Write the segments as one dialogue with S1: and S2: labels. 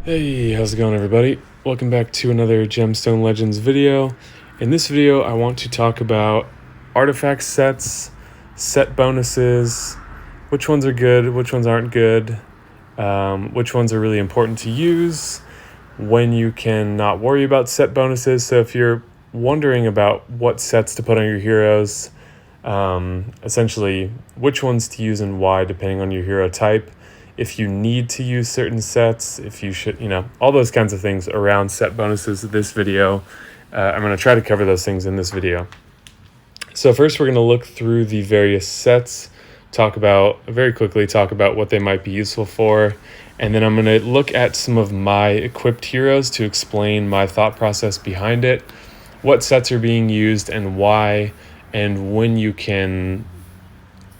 S1: Hey, how's it going everybody? Welcome back to another Gemstone Legends video. In this video, I want to talk about artifact sets, set bonuses, which ones are good, which ones aren't good, which ones are really important to use, when you can not worry about set bonuses. So if you're wondering about what sets to put on your heroes, essentially which ones to use and why depending on your hero type, if you need to use certain sets, if you should, all those kinds of things around set bonuses this video. I'm going to try to cover those things in this video. So first we're going to look through the various sets, very quickly talk about what they might be useful for, and then I'm going to look at some of my equipped heroes to explain my thought process behind it, what sets are being used and why, and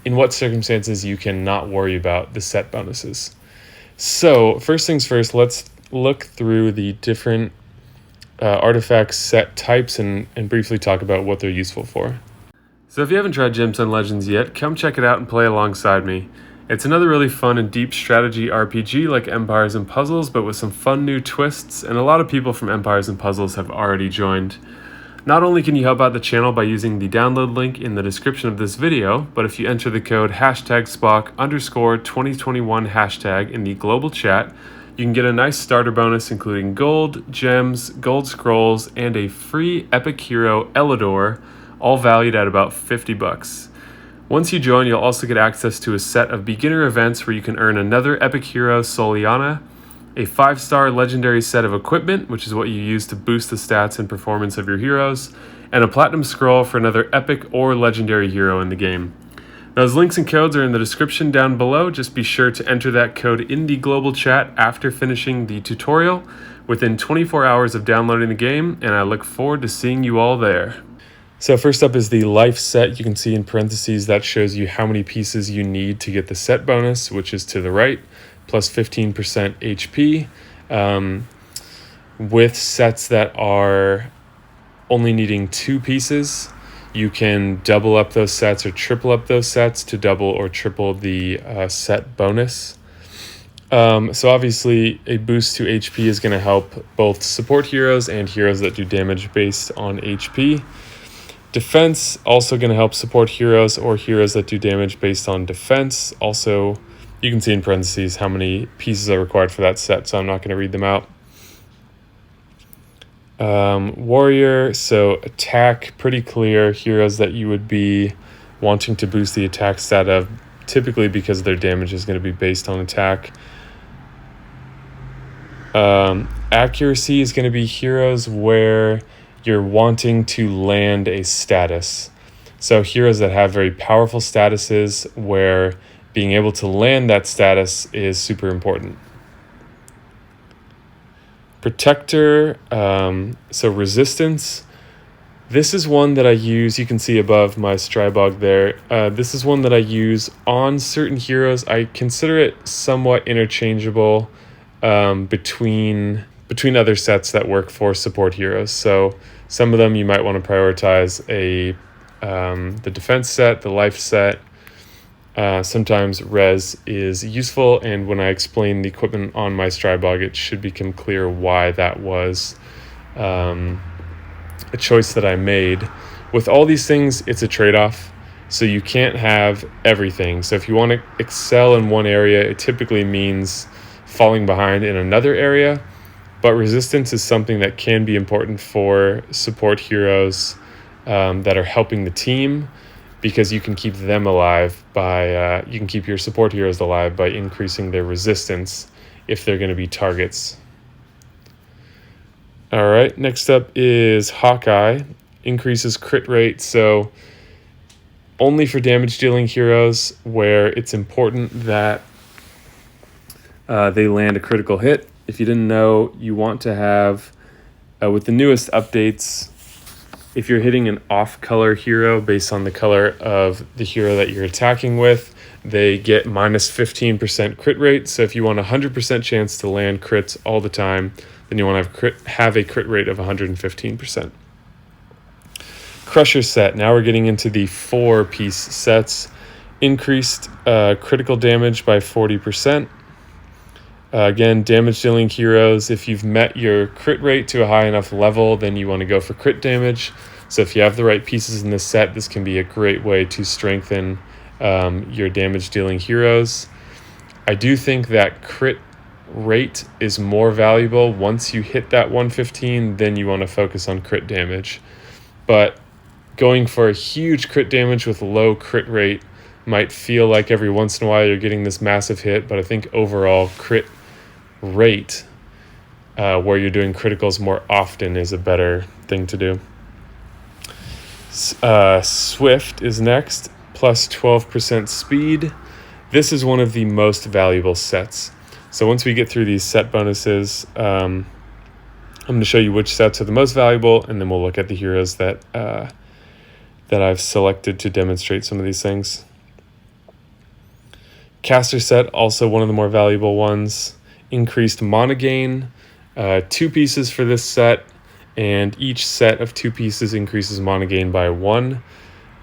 S1: in what circumstances you can not worry about the set bonuses. So first things first, let's look through the different artifact set types and briefly talk about what they're useful for. So if you haven't tried Gemstone Legends yet, come check it out and play alongside me. It's another really fun and deep strategy RPG like Empires and Puzzles, but with some fun new twists, and a lot of people from Empires and Puzzles have already joined. Not only can you help out the channel by using the download link in the description of this video, but if you enter the code #Spock_2021 in the global chat, you can get a nice starter bonus including gold, gems, gold scrolls, and a free epic hero Elidor, all valued at about $50. Once you join, you'll also get access to a set of beginner events where you can earn another epic hero Soliana, a 5-star legendary set of equipment, which is what you use to boost the stats and performance of your heroes, and a platinum scroll for another epic or legendary hero in the game. Those links and codes are in the description down below. Just be sure to enter that code in the global chat after finishing the tutorial within 24 hours of downloading the game, and I look forward to seeing you all there. So first up is the life set. You can see in parentheses that shows you how many pieces you need to get the set bonus, which is to the right, plus 15% HP. With sets that are only needing 2 pieces, you can double up those sets or triple up those sets to double or triple the set bonus. So obviously a boost to HP is going to help both support heroes and heroes that do damage based on HP. Defense also going to help support heroes or heroes that do damage based on defense. Also, you can see in parentheses how many pieces are required for that set, so I'm not going to read them out. Warrior, so attack, pretty clear. Heroes that you would be wanting to boost the attack stat of, typically because their damage is going to be based on attack. Accuracy is going to be heroes where you're wanting to land a status. So heroes that have very powerful statuses where being able to land that status is super important. Protector, so resistance. This is one that I use, you can see above my Strybog there. This is one that I use on certain heroes. I consider it somewhat interchangeable between other sets that work for support heroes. So some of them you might want to prioritize the defense set, the life set. Sometimes res is useful, and when I explain the equipment on my Strybog, it should become clear why that was a choice that I made. With all these things, it's a trade-off, so you can't have everything. So if you want to excel in one area, it typically means falling behind in another area, but resistance is something that can be important for support heroes that are helping the team, because you can keep them alive by, you can keep your support heroes alive by increasing their resistance if they're going to be targets. All right, next up is Hawkeye, increases crit rate, so only for damage dealing heroes where it's important that they land a critical hit. If you didn't know, you want to have, with the newest updates, if you're hitting an off-color hero based on the color of the hero that you're attacking with, they get minus 15% crit rate. So if you want a 100% chance to land crits all the time, then you want to have a crit rate of 115%. Crusher set. Now we're getting into the 4-piece sets. Increased critical damage by 40%. Again, damage dealing heroes, if you've met your crit rate to a high enough level, then you want to go for crit damage. So if you have the right pieces in this set, this can be a great way to strengthen your damage dealing heroes. I do think that crit rate is more valuable. Once you hit that 115, then you want to focus on crit damage. But going for a huge crit damage with low crit rate might feel like every once in a while you're getting this massive hit, but I think overall crit rate, where you're doing criticals more often, is a better thing to do. Swift is next, plus 12% speed. This is one of the most valuable sets. So once we get through these set bonuses, I'm going to show you which sets are the most valuable, and then we'll look at the heroes that I've selected to demonstrate some of these things. Caster set, also one of the more valuable ones. Increased mana gain, 2 pieces for this set, and each set of 2 pieces increases mana gain by 1.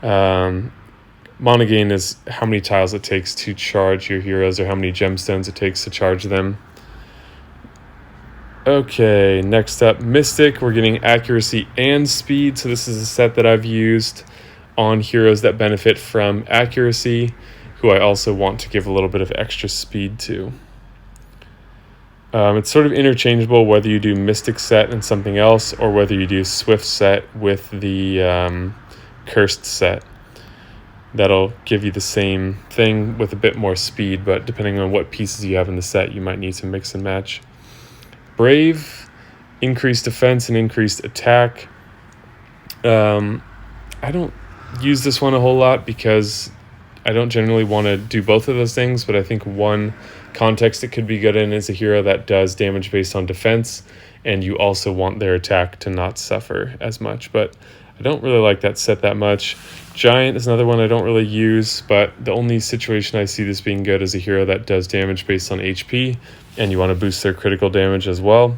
S1: Mana gain is how many tiles it takes to charge your heroes, or how many gemstones it takes to charge them. Okay, next up, Mystic. We're getting accuracy and speed. So this is a set that I've used on heroes that benefit from accuracy, who I also want to give a little bit of extra speed to. It's sort of interchangeable whether you do Mystic set and something else, or whether you do Swift set with the Cursed set. That'll give you the same thing with a bit more speed, but depending on what pieces you have in the set, you might need to mix and match. Brave, increased defense and increased attack. I don't use this one a whole lot because I don't generally want to do both of those things, but I think one context it could be good in is a hero that does damage based on defense, and you also want their attack to not suffer as much, but I don't really like that set that much. Giant is another one I don't really use, but the only situation I see this being good is a hero that does damage based on HP, and you want to boost their critical damage as well.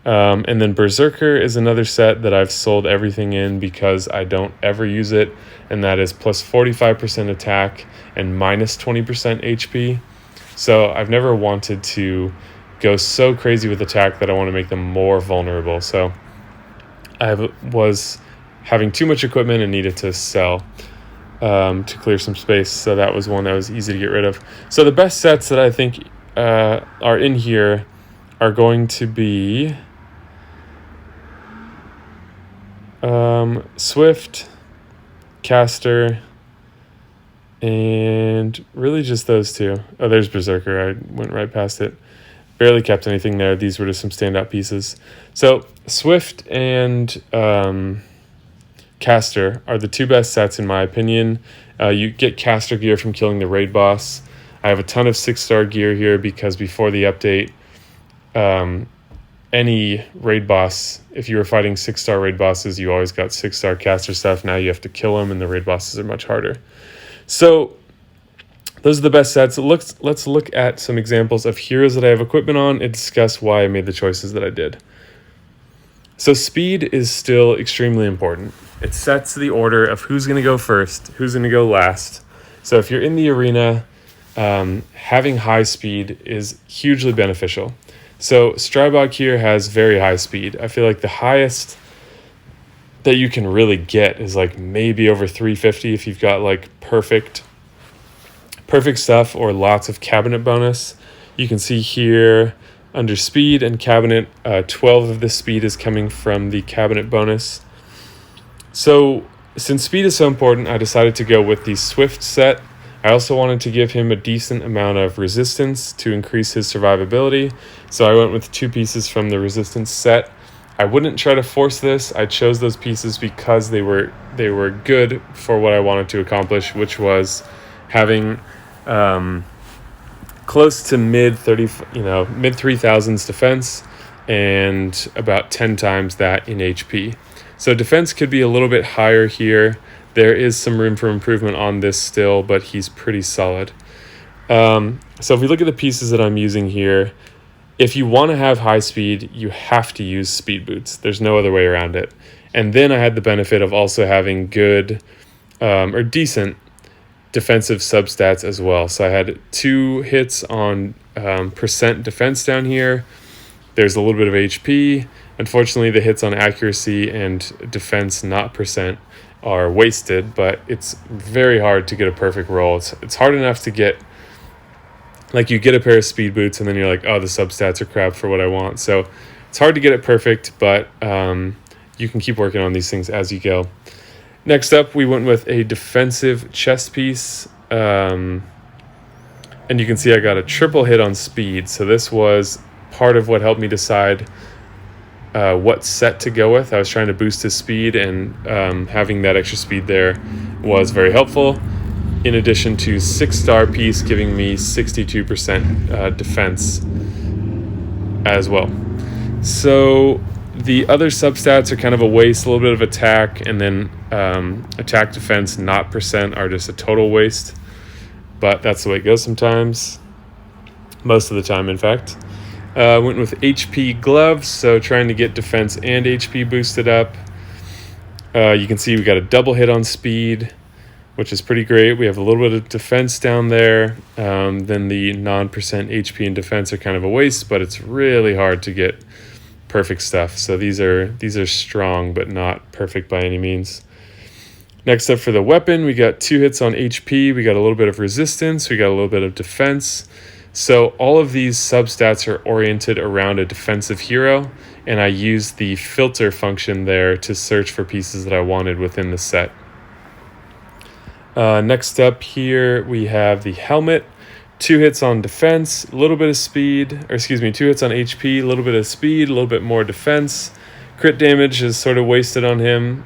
S1: And then Berserker is another set that I've sold everything in because I don't ever use it, and that is plus 45% attack and minus 20% HP. So I've never wanted to go so crazy with attack that I want to make them more vulnerable. So I was having too much equipment and needed to sell to clear some space. So that was one that was easy to get rid of. So the best sets that I think are in here are going to be Swift, Caster, and really just those two. Oh, there's Berserker. I went right past it. Barely kept anything there. These were just some standout pieces. So Swift and Caster are the 2 best sets in my opinion. You get Caster gear from killing the raid boss. I have a ton of 6-star gear here because before the update, any raid boss, if you were fighting 6-star raid bosses, you always got 6-star Caster stuff. Now you have to kill them, and the raid bosses are much harder. So those are the best sets. Let's look at some examples of heroes that I have equipment on and discuss why I made the choices that I did. So speed is still extremely important. It sets the order of who's going to go first, who's going to go last. So if you're in the arena, having high speed is hugely beneficial. So Strybog here has very high speed. I feel like the highest that you can really get is like maybe over 350 if you've got like perfect stuff or lots of cabinet bonus. You can see here under speed and cabinet, 12 of the speed is coming from the cabinet bonus. So since speed is so important, I decided to go with the Swift set. I also wanted to give him a decent amount of resistance to increase his survivability. So I went with 2 pieces from the resistance set. I wouldn't try to force this. I chose those pieces because they were good for what I wanted to accomplish, which was having close to mid 3000s defense and about 10 times that in HP. So defense could be a little bit higher here. There is some room for improvement on this still, but he's pretty solid. So if we look at the pieces that I'm using here, if you want to have high speed, you have to use speed boots. There's no other way around it. And then I had the benefit of also having good or decent defensive substats as well. So I had 2 hits on percent defense down here. There's a little bit of HP. Unfortunately, the hits on accuracy and defense, not percent, are wasted, but it's very hard to get a perfect roll. It's hard enough to get, like, you get a pair of speed boots and then you're like, oh, the substats are crap for what I want. So it's hard to get it perfect, but you can keep working on these things as you go. Next up, we went with a defensive chest piece. And you can see I got a triple hit on speed. So this was part of what helped me decide what set to go with. I was trying to boost his speed, and having that extra speed there was very helpful. In addition to 6-star piece giving me 62% defense as well. So the other substats are kind of a waste, a little bit of attack, and then attack, defense, not percent, are just a total waste. But that's the way it goes sometimes. Most of the time, in fact. Went with HP gloves, so trying to get defense and HP boosted up. You can see we got a double hit on speed, which is pretty great. We have a little bit of defense down there. Then the non-percent HP and defense are kind of a waste, but it's really hard to get perfect stuff. So these are strong, but not perfect by any means. Next up for the weapon, we got 2 hits on HP. We got a little bit of resistance. We got a little bit of defense. So all of these substats are oriented around a defensive hero, and I used the filter function there to search for pieces that I wanted within the set. Next up here, we have the helmet. 2 hits on defense, a little bit of speed, 2 hits on HP, a little bit of speed, a little bit more defense. Crit damage is sort of wasted on him,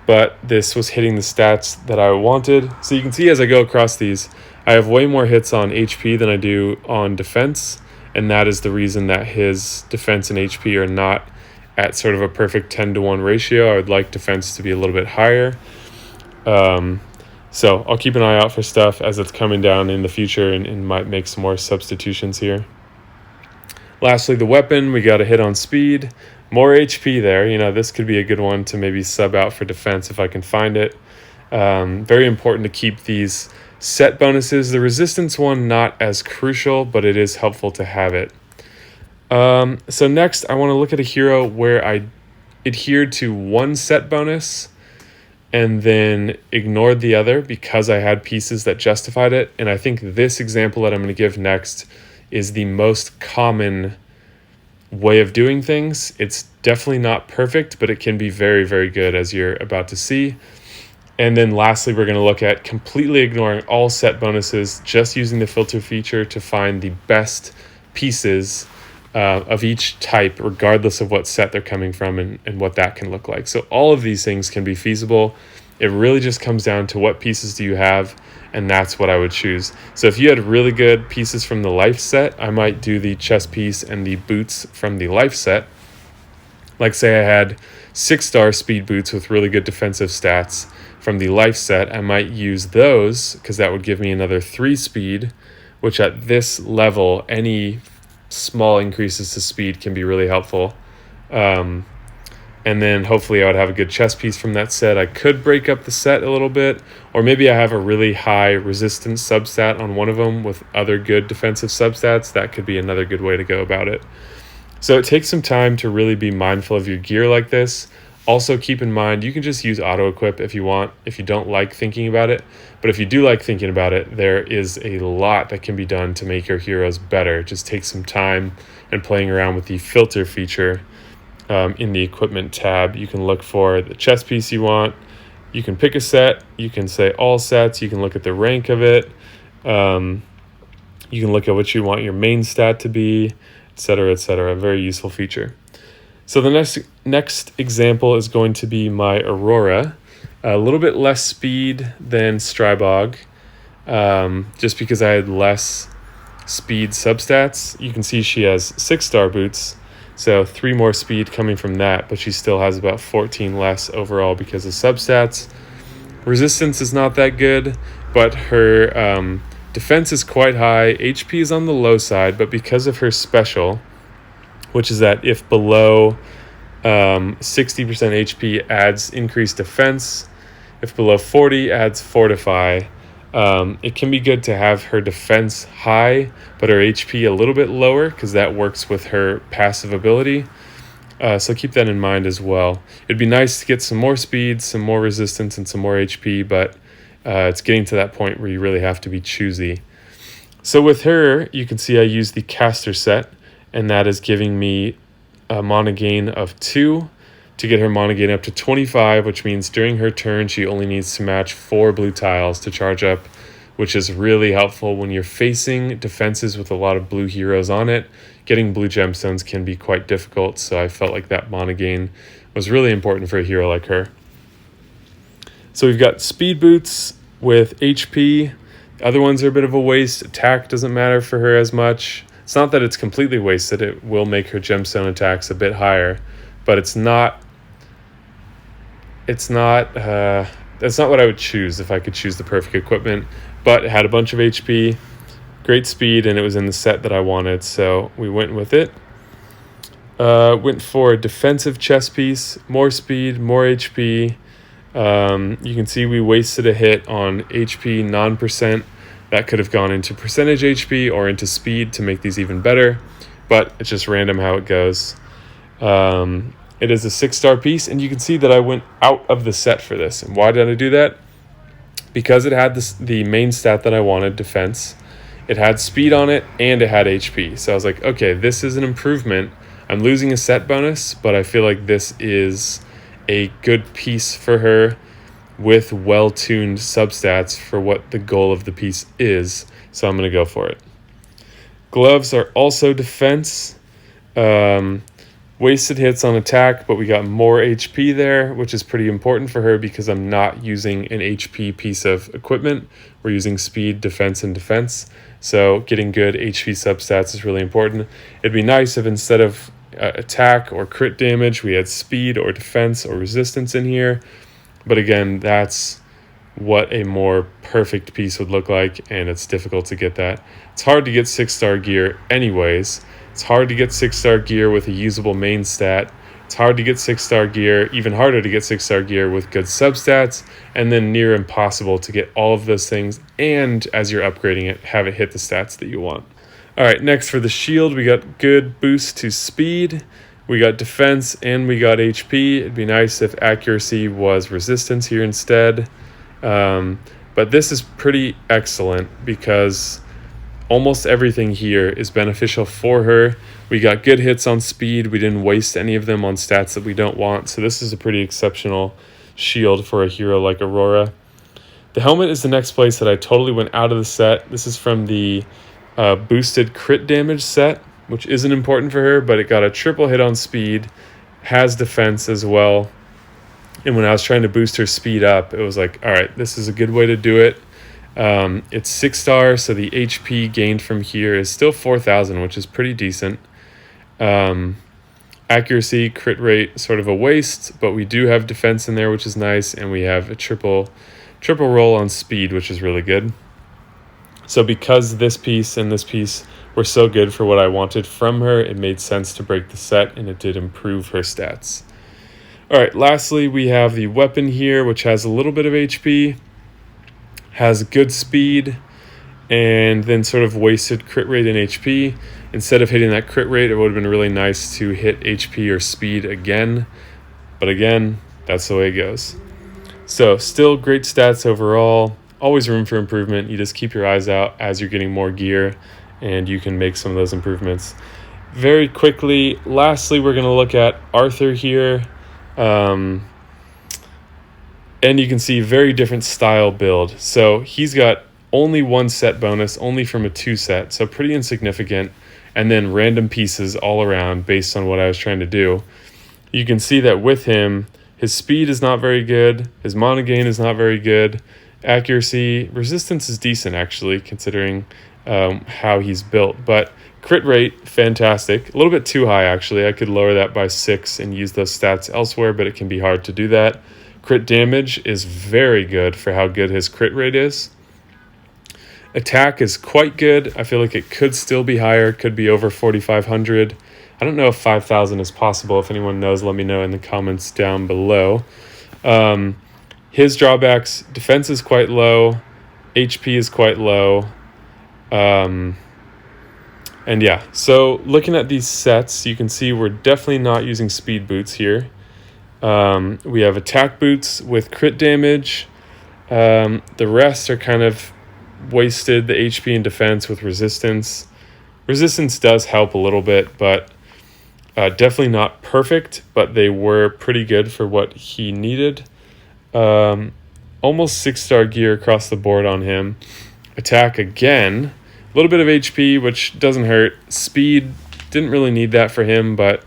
S1: but this was hitting the stats that I wanted. So you can see as I go across these, I have way more hits on HP than I do on defense, and that is the reason that his defense and HP are not at sort of a perfect 10-to-1 ratio. I would like defense to be a little bit higher. So I'll keep an eye out for stuff as it's coming down in the future, and might make some more substitutions here. Lastly, the weapon, we got a hit on speed, more HP there. You know, this could be a good one to maybe sub out for defense if I can find it. Very important to keep these set bonuses. The resistance one, not as crucial, but it is helpful to have it. So next, I want to look at a hero where I adhered to one set bonus and then ignored the other because I had pieces that justified it. And I think this example that I'm going to give next is the most common way of doing things. It's definitely not perfect, but it can be very, very good, as you're about to see. And then lastly, we're going to look at completely ignoring all set bonuses, just using the filter feature to find the best pieces of each type, regardless of what set they're coming from and what that can look like. So all of these things can be feasible. It really just comes down to what pieces do you have, and that's what I would choose. So if you had really good pieces from the life set, I might do the chest piece and the boots from the life set. Like say I had 6-star speed boots with really good defensive stats from the life set, I might use those because that would give me another 3 speed, which at this level, any small increases to speed can be really helpful. And then hopefully I would have a good chest piece from that set. I could break up the set a little bit, or maybe I have a really high resistance substat on one of them with other good defensive substats. That could be another good way to go about it. So it takes some time to really be mindful of your gear like this. Also keep in mind, you can just use auto equip if you want, if you don't like thinking about it. But if you do like thinking about it, there is a lot that can be done to make your heroes better. It just takes some time and playing around with the filter feature in the equipment tab. You can look for the chest piece you want. You can pick a set. You can say all sets. You can look at the rank of it. You can look at what you want your main stat to be, etc., etc. A very useful feature. So the next example is going to be my Aurora. A little bit less speed than Strybog, just because I had less speed substats. You can see she has 6-star boots, so 3 more speed coming from that, but she still has about 14 less overall because of substats. Resistance is not that good, but her defense is quite high. HP is on the low side, but because of her special, which is that if below 60% HP adds increased defense, If below 40, adds Fortify. It can be good to have her defense high, but her HP a little bit lower, because that works with her passive ability. So keep that in mind as well. It'd be nice to get some more speed, some more resistance, and some more HP, but it's getting to that point where you really have to be choosy. So with her, you can see I use the caster set, and that is giving me a mana gain of 2 to get her mana gain up to 25, which means during her turn, she only needs to match 4 blue tiles to charge up, which is really helpful when you're facing defenses with a lot of blue heroes on it. Getting blue gemstones can be quite difficult, so I felt like that mana gain was really important for a hero like her. So we've got speed boots with HP. The other ones are a bit of a waste. Attack doesn't matter for her as much. It's not that it's completely wasted. It will make her gemstone attacks a bit higher, but that's not what I would choose if I could choose the perfect equipment. But it had a bunch of HP, great speed, and it was in the set that I wanted, so we went with it. Went for a defensive chess piece, more speed, more HP. You can see we wasted a hit on HP non-percent. That could have gone into percentage HP or into speed to make these even better, but it's just random how it goes. It is a 6-star piece, and you can see that I went out of the set for this. And why did I do that? Because it had the main stat that I wanted, defense. It had speed on it, and it had HP. So I was like, okay, this is an improvement. I'm losing a set bonus, but I feel like this is a good piece for her with well-tuned substats for what the goal of the piece is. So I'm going to go for it. Gloves are also defense. Wasted hits on attack, but we got more HP there, which is pretty important for her because I'm not using an HP piece of equipment. We're using speed, defense, and defense. So getting good HP substats is really important. It'd be nice if instead of attack or crit damage, we had speed or defense or resistance in here. But again, that's what a more perfect piece would look like, and it's difficult to get that. It's hard to get 6-star gear anyways. It's hard to get 6-star gear with a usable main stat. It's hard to get 6-star gear, even harder to get 6-star gear with good substats, and then near impossible to get all of those things, and as you're upgrading it, have it hit the stats that you want. All right, next for the shield, we got good boost to speed, we got defense, and we got HP. It'd be nice if accuracy was resistance here instead. But this is pretty excellent because almost everything here is beneficial for her. We got good hits on speed. We didn't waste any of them on stats that we don't want. So this is a pretty exceptional shield for a hero like Aurora. The helmet is the next place that I totally went out of the set. This is from the boosted crit damage set, which isn't important for her, but it got a triple hit on speed, has defense as well. And when I was trying to boost her speed up, it was like, all right, this is a good way to do it. It's 6 stars, so the HP gained from here is still 4,000, which is pretty decent. Accuracy, crit rate, sort of a waste, but we do have defense in there, which is nice, and we have a triple roll on speed, which is really good. So because this piece and this piece were so good for what I wanted from her, it made sense to break the set, and it did improve her stats. All right, lastly, we have the weapon here, which has a little bit of HP, has good speed, and then sort of wasted crit rate and HP. Instead of hitting that crit rate, it would have been really nice to hit HP or speed again. But again, that's the way it goes. So still great stats overall. Always room for improvement. You just keep your eyes out as you're getting more gear, and you can make some of those improvements. Very quickly, lastly, we're going to look at Arthur here. And you can see very different style build. So he's got only 1 set bonus, only from a 2 set, so pretty insignificant, and then random pieces all around based on what I was trying to do. You can see that with him, his speed is not very good, his mana gain is not very good, accuracy, resistance is decent actually, considering how he's built, but crit rate, fantastic. A little bit too high actually. I could lower that by 6 and use those stats elsewhere, but it can be hard to do that. Crit damage is very good for how good his crit rate is. Attack is quite good. I feel like it could still be higher, could be over 4,500. I don't know if 5,000 is possible. If anyone knows, let me know in the comments down below. His drawbacks, defense is quite low, HP is quite low. And yeah, so looking at these sets, you can see we're definitely not using speed boots here. We have attack boots with crit damage. The rest are kind of wasted, the HP and defense with resistance. Resistance does help a little bit, but definitely not perfect, but they were pretty good for what he needed. Almost 6-star gear across the board on him. Attack again, a little bit of HP, which doesn't hurt. Speed, didn't really need that for him, but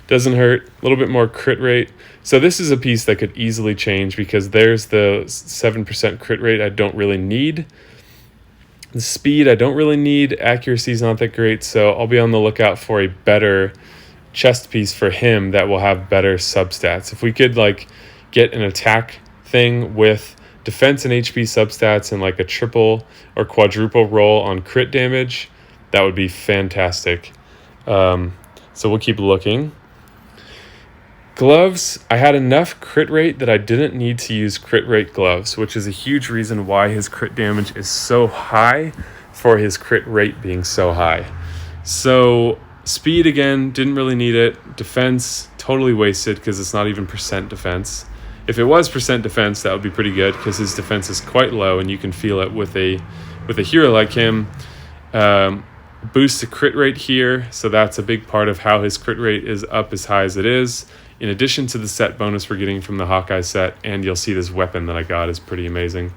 S1: doesn't hurt. A little bit more crit rate. So this is a piece that could easily change because there's the 7% crit rate I don't really need. The speed I don't really need. Accuracy is not that great, so I'll be on the lookout for a better chest piece for him that will have better substats. If we could like get an attack thing with defense and HP substats and like a triple or quadruple roll on crit damage, that would be fantastic. So we'll keep looking. Gloves, I had enough crit rate that I didn't need to use crit rate gloves, which is a huge reason why his crit damage is so high for his crit rate being so high. So speed, again, didn't really need it. Defense, totally wasted because it's not even percent defense. If it was percent defense, that would be pretty good because his defense is quite low and you can feel it with a hero like him. Boost the crit rate here, so that's a big part of how his crit rate is up as high as it is. In addition to the set bonus we're getting from the Hawkeye set, and you'll see this weapon that I got is pretty amazing.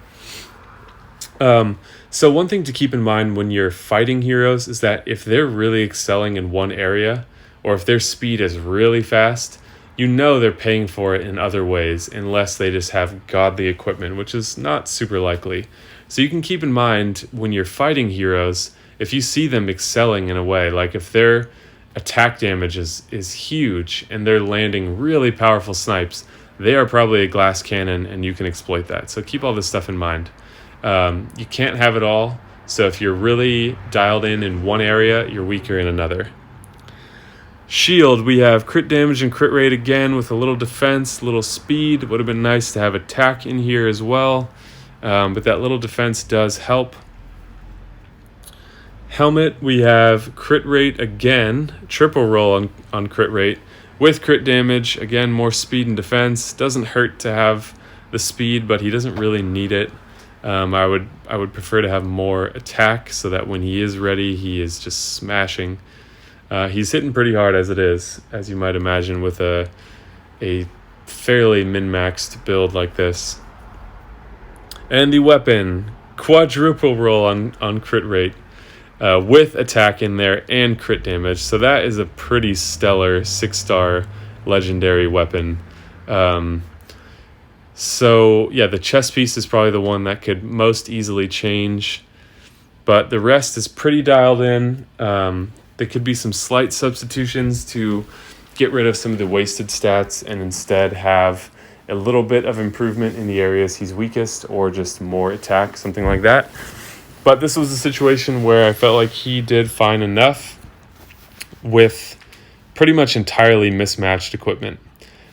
S1: So one thing to keep in mind when you're fighting heroes is that if they're really excelling in one area, or if their speed is really fast, you know they're paying for it in other ways, unless they just have godly equipment, which is not super likely. So you can keep in mind when you're fighting heroes, if you see them excelling in a way, like if their attack damage is huge and they're landing really powerful snipes, they are probably a glass cannon and you can exploit that. So keep all this stuff in mind. You can't have it all. So if you're really dialed in one area, you're weaker in another. Shield, we have crit damage and crit rate again with a little defense, little speed. Would have been nice to have attack in here as well. But that little defense does help. Helmet, we have crit rate again, triple roll on crit rate with crit damage. Again, more speed and defense. Doesn't hurt to have the speed, but he doesn't really need it. I would prefer to have more attack so that when he is ready, he is just smashing. He's hitting pretty hard as it is, as you might imagine, with a fairly min-maxed build like this. And the weapon, quadruple roll on crit rate. With attack in there and crit damage. So that is a pretty stellar 6-star legendary weapon. So yeah, the chest piece is probably the one that could most easily change. But the rest is pretty dialed in. There could be some slight substitutions to get rid of some of the wasted stats and instead have a little bit of improvement in the areas he's weakest or just more attack, something like that. But this was a situation where I felt like he did fine enough with pretty much entirely mismatched equipment.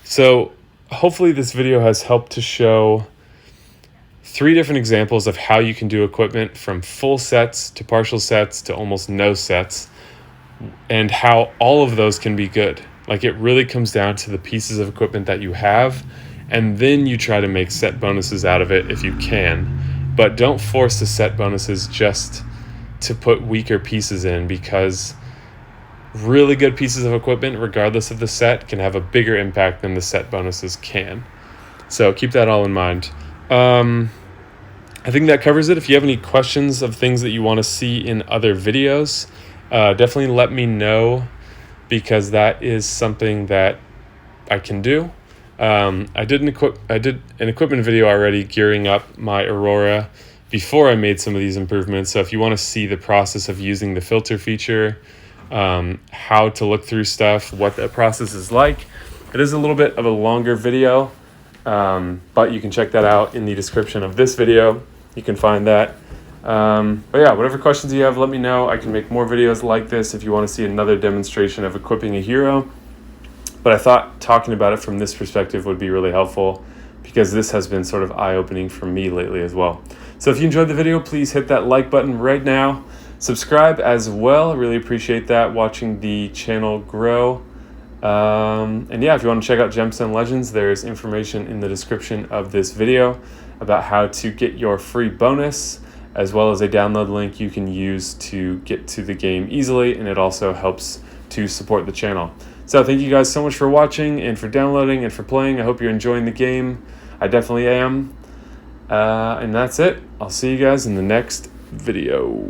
S1: So hopefully this video has helped to show 3 different examples of how you can do equipment from full sets to partial sets to almost no sets, and how all of those can be good. Like, it really comes down to the pieces of equipment that you have, and then you try to make set bonuses out of it if you can. But don't force the set bonuses just to put weaker pieces in, because really good pieces of equipment, regardless of the set, can have a bigger impact than the set bonuses can. So keep that all in mind. I think that covers it. If you have any questions of things that you want to see in other videos, definitely let me know, because that is something that I can do. I did an equipment video already gearing up my Aurora before I made some of these improvements. So if you want to see the process of using the filter feature, how to look through stuff, what that process is like, it is a little bit of a longer video, but you can check that out in the description of this video. You can find that. But yeah, whatever questions you have, let me know. I can make more videos like this if you want to see another demonstration of equipping a hero. But I thought talking about it from this perspective would be really helpful, because this has been sort of eye-opening for me lately as well. So if you enjoyed the video, please hit that like button right now. Subscribe as well. I really appreciate that, watching the channel grow. And yeah, if you want to check out Gemstone Legends, there's information in the description of this video about how to get your free bonus, as well as a download link you can use to get to the game easily, and it also helps to support the channel. So thank you guys so much for watching and for downloading and for playing. I hope you're enjoying the game. I definitely am. And that's it. I'll see you guys in the next video.